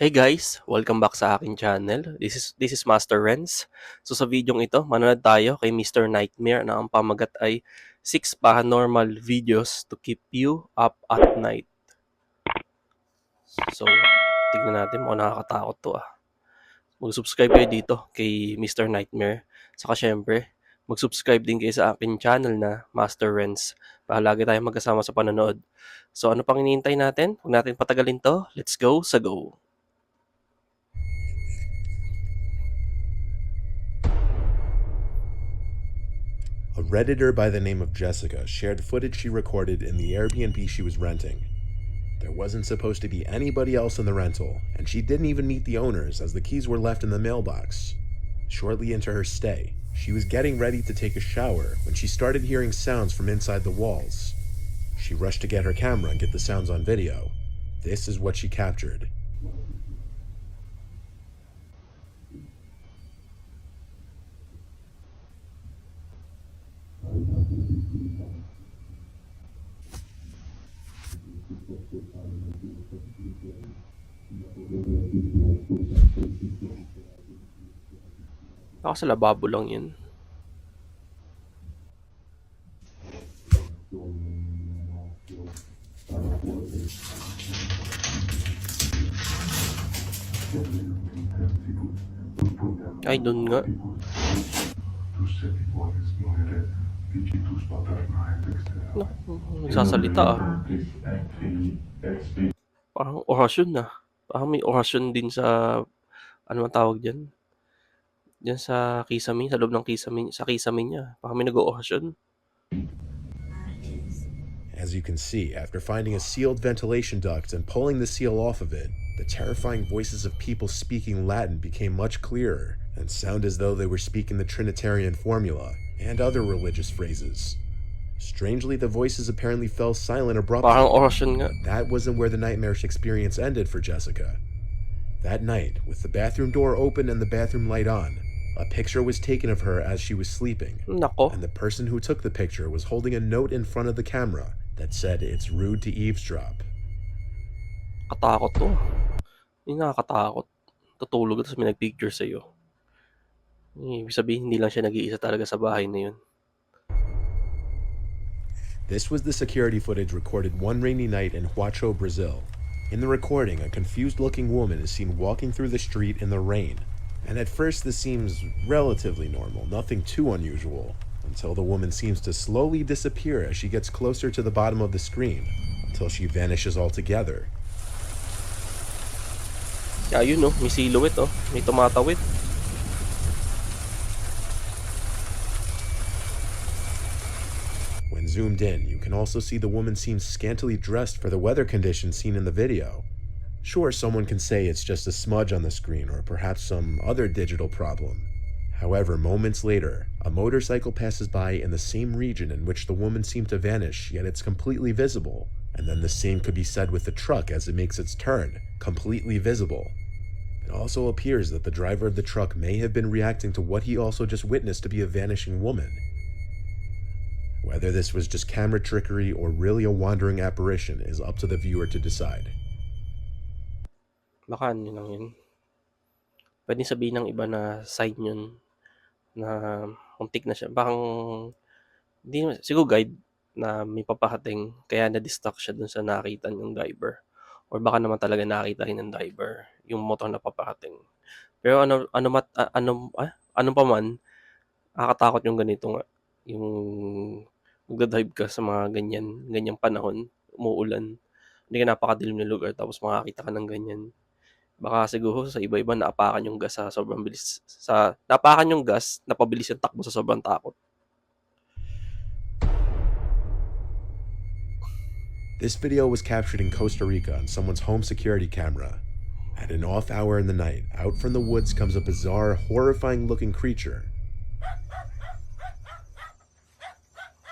Hey guys, welcome back sa aking channel. This is Master Renz. So sa videong ito, manonood tayo kay Mr. Nightmare na ang pamagat ay 6 paranormal videos to keep you up at night. So, tignan natin kung nakakatakot to ah. Mag-subscribe kayo dito kay Mr. Nightmare. Saka syempre, mag-subscribe din kayo sa aking channel na Master Renz para lagi tayong magkasama sa panonood. So ano pang hinihintay natin? Huwag natin patagalin to. Let's go sa go! A Redditor by the name of Jessica shared footage she recorded in the Airbnb she was renting. There wasn't supposed to be anybody else in the rental, and she didn't even meet the owners as the keys were left in the mailbox. Shortly into her stay, she was getting ready to take a shower when she started hearing sounds from inside the walls. She rushed to get her camera and get the sounds on video. This is what she captured. Baka sa lababo lang yun. Ay, dun nga. No, nagsasalita ah. Parang orasyon na. Parang may orasyon din sa, ano man tawag dyan? Diyan sa kisame, sa loob ng kisame, sa kisame niya. Parang may nag-orasyon. As you can see, after finding a sealed ventilation duct and pulling the seal off of it, the terrifying voices of people speaking Latin became much clearer and sound as though they were speaking the Trinitarian formula and other religious phrases. Strangely, the voices apparently fell silent abruptly. Parang orasyon nga. That wasn't where the nightmarish experience ended for Jessica. That night, with the bathroom door open and the bathroom light on, a picture was taken of her as she was sleeping. Nako. And the person who took the picture was holding a note in front of the camera that said it's rude to eavesdrop. Katakot to. Hindi nakakatakot. Tutulog at may nag-picture sa'yo. Ibig sabihin, hindi lang siya nag-iisa talaga sa bahay na yun. This was the security footage recorded one rainy night in Huacho, Brazil. In the recording, a confused-looking woman is seen walking through the street in the rain. And at first this seems relatively normal, nothing too unusual, until the woman seems to slowly disappear as she gets closer to the bottom of the screen, until she vanishes altogether. Kaya yun may silhouette may tumatawid. When zoomed in, you can also see the woman seems scantily dressed for the weather conditions seen in the video. Sure, someone can say it's just a smudge on the screen or perhaps some other digital problem. However, moments later, a motorcycle passes by in the same region in which the woman seemed to vanish, yet it's completely visible. And then the same could be said with the truck as it makes its turn, completely visible. It also appears that the driver of the truck may have been reacting to what he also just witnessed to be a vanishing woman. Whether this was just camera trickery or really a wandering apparition is up to the viewer to decide. Baka ano lang yun. Pwede sabihin ng iba na sign yun na muntik na siya. Parang hindi siguro guide na may papahating kaya na-distract siya dun sa nakita ng driver. Or baka naman talaga nakita rin ng driver yung motor na papahating. Pero ano pa man, nakakatakot yung ganito nga. Yung magdadrive ka sa mga ganyang panahon, umuulan, hindi ka napakadilim na lugar tapos makakita ka ng ganyan. Baka siguro sa iba-iba naapakan yung gas sa sobrang bilis. Naapakan yung gas, napabilis yung takbo sa sobrang takot. This video was captured in Costa Rica on someone's home security camera. At an off hour in the night, out from the woods comes a bizarre, horrifying-looking creature.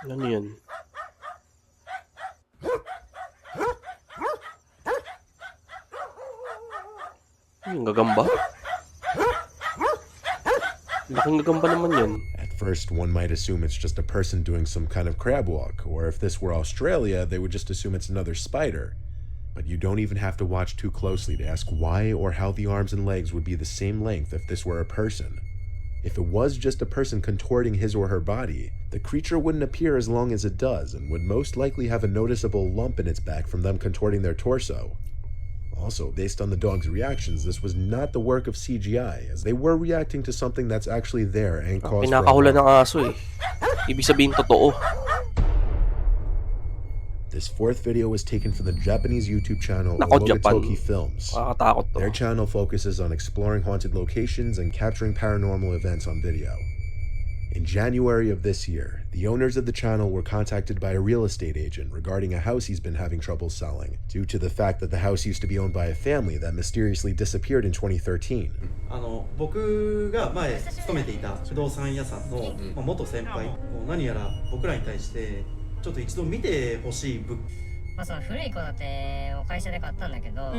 Ano yun? Yung gagamba? Laking gagamba naman yun. At first, one might assume it's just a person doing some kind of crab walk, or if this were Australia, they would just assume it's another spider. But you don't even have to watch too closely to ask why or how the arms and legs would be the same length if this were a person. If it was just a person contorting his or her body, the creature wouldn't appear as long as it does and would most likely have a noticeable lump in its back from them contorting their torso. Also, based on the dog's reactions, this was not the work of CGI, as they were reacting to something that's actually there and cause for Pinakahula ng alarm. aso eh. Ibig sabihin totoo. This fourth video was taken from the Japanese YouTube channel Nako, Japan. Ologatoki Films. Nakakatakot to. Their channel focuses on exploring haunted locations and capturing paranormal events on video. In January of this year, the owners of the channel were contacted by a real estate agent regarding a house he's been having trouble selling, due to the fact that the house used to be owned by a family that mysteriously disappeared in 2013. 僕が前勤めていた不動産屋さんの、元先輩、何やら僕らに対してちょっと一度見てほしい物件。その古い戸建てを会社で買ったんだけど、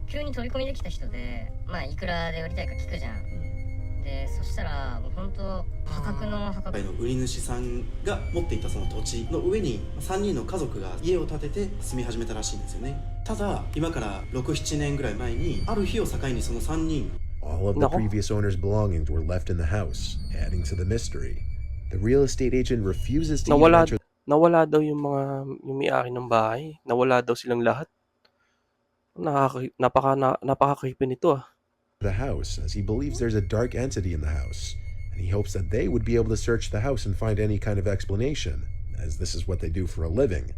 急に飛び込みできた人で、いくらで売りたいか聞くじゃん。で、そしたらもう本当破格の売り主さんが持っていたその土地の上に3人の家族が家を建てて住み始めたらしいんですよね。ただ今から6、7年ぐらい前にある日を境にその3人 All of the previous owner's belongings were left in the house, adding to the mystery. The real estate agent refuses to even enter Nawala daw yung may-ari ng bahay. Nawala daw silang lahat. Napaka-creepy nito ah. the house, as he believes there's a dark entity in the house, and he hopes that they would be able to search the house and find any kind of explanation, as this is what they do for a living.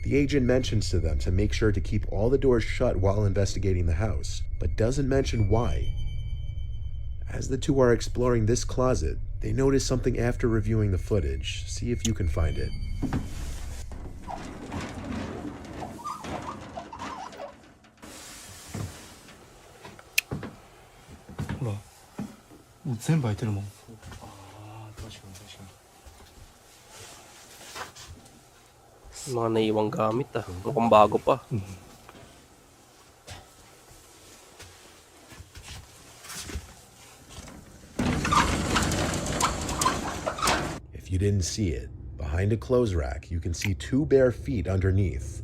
The agent mentions to them to make sure to keep all the doors shut while investigating the house, but doesn't mention why. As the two are exploring this closet, they notice something after reviewing the footage. See if you can find it. Mga naiwang gamit ah. Mukhang bago pa. If you didn't see it, behind a clothes rack, you can see two bare feet underneath.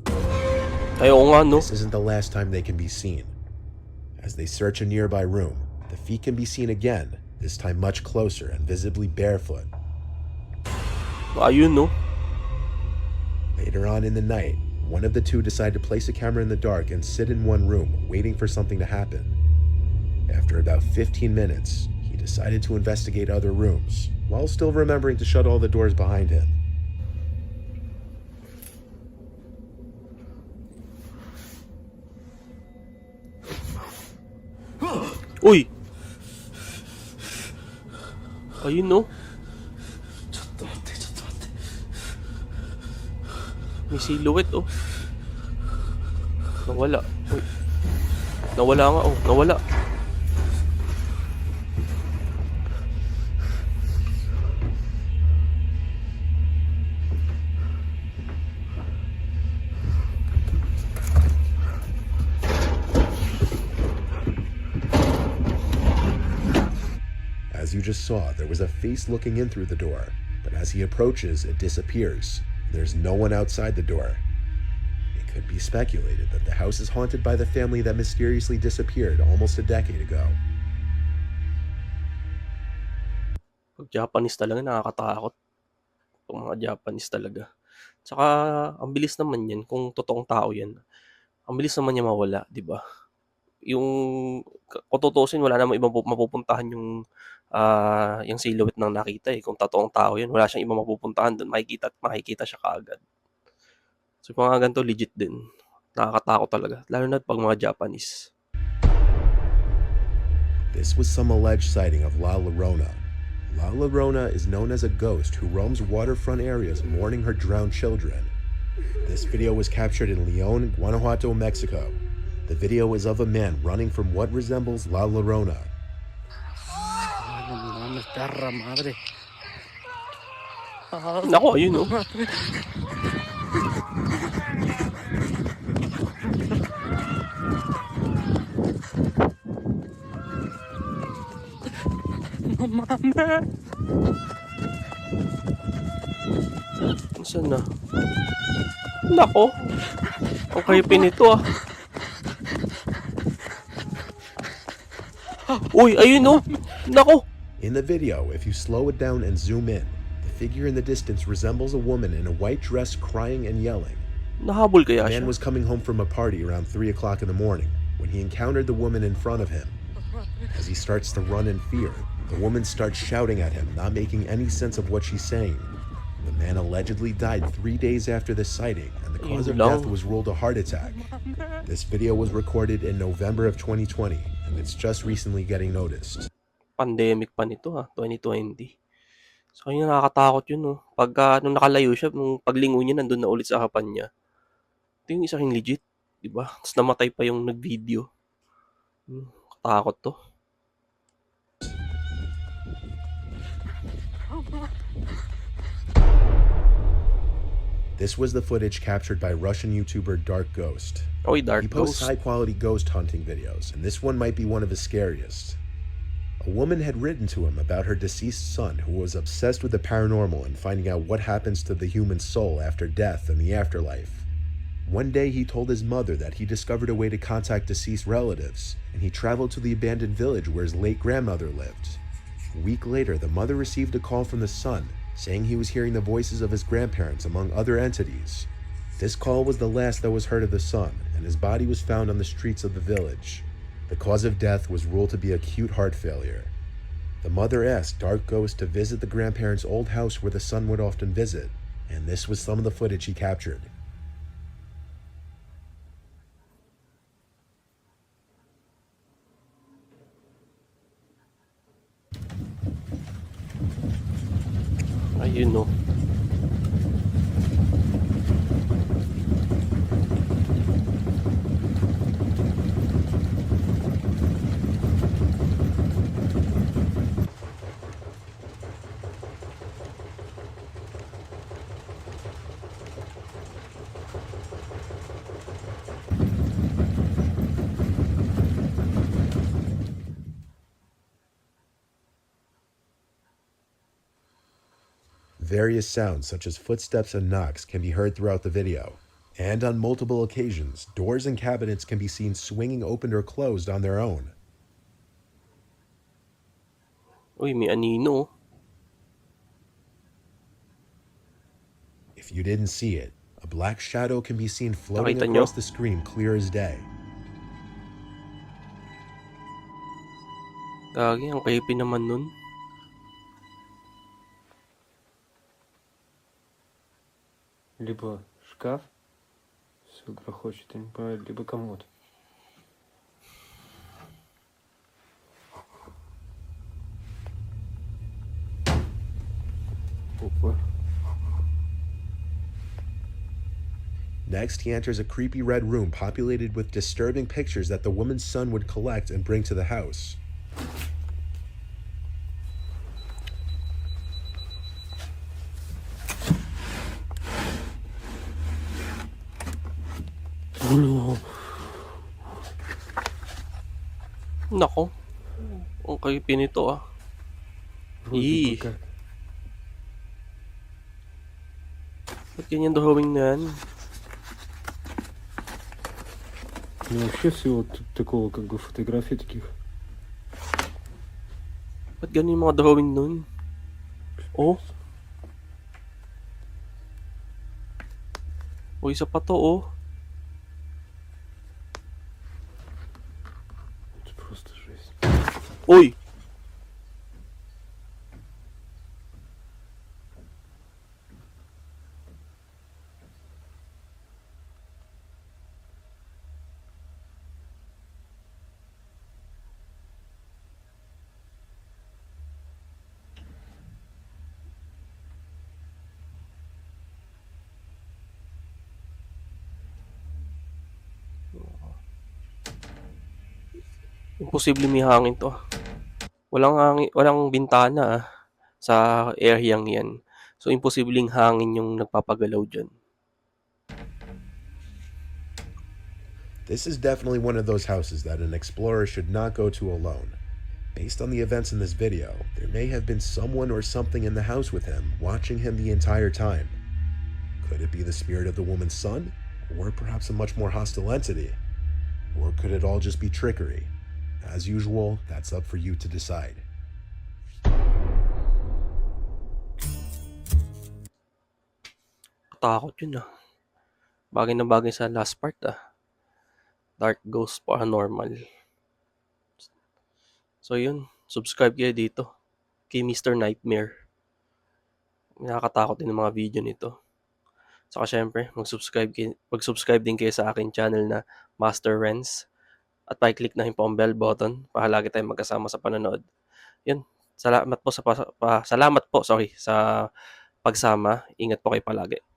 Ay, oo nga no. This isn't the last time they can be seen. As they search a nearby room, the feet can be seen again, this time much closer and visibly barefoot. Ayun no. Later on in the night, one of the two decide to place a camera in the dark and sit in one room, waiting for something to happen. After about 15 minutes, he decided to investigate other rooms, while still remembering to shut all the doors behind him. Uy! Ayun no. May silhouette oh. Nawala. Uy. Nawala nga oh. Nawala. As you just saw, there was a face looking in through the door, but as he approaches, it disappears. There's no one outside the door. It could be speculated that the house is haunted by the family that mysteriously disappeared almost a decade ago. Pag Japanese talaga, nakakatakot. Pag mga Japanese talaga. Tsaka, ang bilis naman yan. Kung totoong tao yan, ang bilis naman niya mawala, di ba? Yung, kung tutusin, wala namang ibang mapupuntahan yung silhouette ng nakita eh. Kung totoong tao yan, wala siyang ibang mapupuntahan doon. Makikita siya kaagad. So, mga ganito, legit din. Nakakatakot talaga. Lalo na pag mga Japanese. This was some alleged sighting of La Llorona. La Llorona is known as a ghost who roams waterfront areas mourning her drowned children. This video was captured in León, Guanajuato, Mexico. The video is of a man running from what resembles La Llorona. Nako, ayun oh. Saan na? Nako! Ang creepy nito ah. Uy, ayun oh! Nako! In the video, if you slow it down and zoom in, the figure in the distance resembles a woman in a white dress crying and yelling. Nahabol kaya The man siya? was coming home from a party around 3 o'clock in the morning when he encountered the woman in front of him. As he starts to run in fear, the woman starts shouting at him, not making any sense of what she's saying. The man allegedly died 3 days after the sighting, and the cause of death was ruled a heart attack. This video was recorded in November of 2020, and it's just recently getting noticed. Pandemic pa nito ha, 2020. So yun, nakakatakot yun no. Pagka nung nakalayo siya, nung paglingon niya nandun na ulit sa harapan niya. Ito yung isa king legit, di ba? Tapos namatay pa yung nag-video. Katakot to. This was the footage captured by Russian YouTuber Dark Ghost. Oy, Dark He posts Ghost. high-quality ghost hunting videos, and this one might be one of his scariest. A woman had written to him about her deceased son who was obsessed with the paranormal and finding out what happens to the human soul after death and the afterlife. One day he told his mother that he discovered a way to contact deceased relatives, and he traveled to the abandoned village where his late grandmother lived. A week later, the mother received a call from the son, saying he was hearing the voices of his grandparents among other entities. This call was the last that was heard of the son, and his body was found on the streets of the village. The cause of death was ruled to be acute heart failure. The mother asked Dark Ghost to visit the grandparents' old house where the son would often visit, and this was some of the footage he captured. Ayun no. Various sounds, such as footsteps and knocks, can be heard throughout the video. And on multiple occasions, doors and cabinets can be seen swinging open or closed on their own. Uy, may anino. If you didn't see it, a black shadow can be seen floating Nakita nyo? across the screen clear as day. Gagi, ang creepy naman nun. Либо шкаф все грохочет, я не понимаю, либо комод. Опа. Next, he enters a creepy red room populated with disturbing pictures that the woman's son would collect and bring to the house. Nako. Ang creepy nito ah. Вроде Ih. бы как. Ba't ganyan drawing na yan? Ну, вообще всего тут такого, как бы фотографий таких. Ba't ganyan yung mga drawing nun? Oh. O, isa pa to oh. Это просто жесть. Uy! Imposible may hangin to. Walang hangin, walang bintana sa areang yan. So imposibleng hangin yung nagpapagalaw dyan. This is definitely one of those houses that an explorer should not go to alone. Based on the events in this video, there may have been someone or something in the house with him, watching him the entire time. Could it be the spirit of the woman's son? Or perhaps a much more hostile entity? Or could it all just be trickery? As usual, that's up for you to decide. Takot yun Bagay na bagay sa last part Dark Ghost Paranormal. So yun, subscribe kayo dito kay Mr. Nightmare. Nakakatakot din ang mga video nito. Saka syempre, mag-subscribe din kayo sa akin channel na Master Renz. At pa-click na rin po ang bell button para lagi tayong magkasama sa panonood. Yun, salamat po sa pagsama. Ingat po kayo palagi.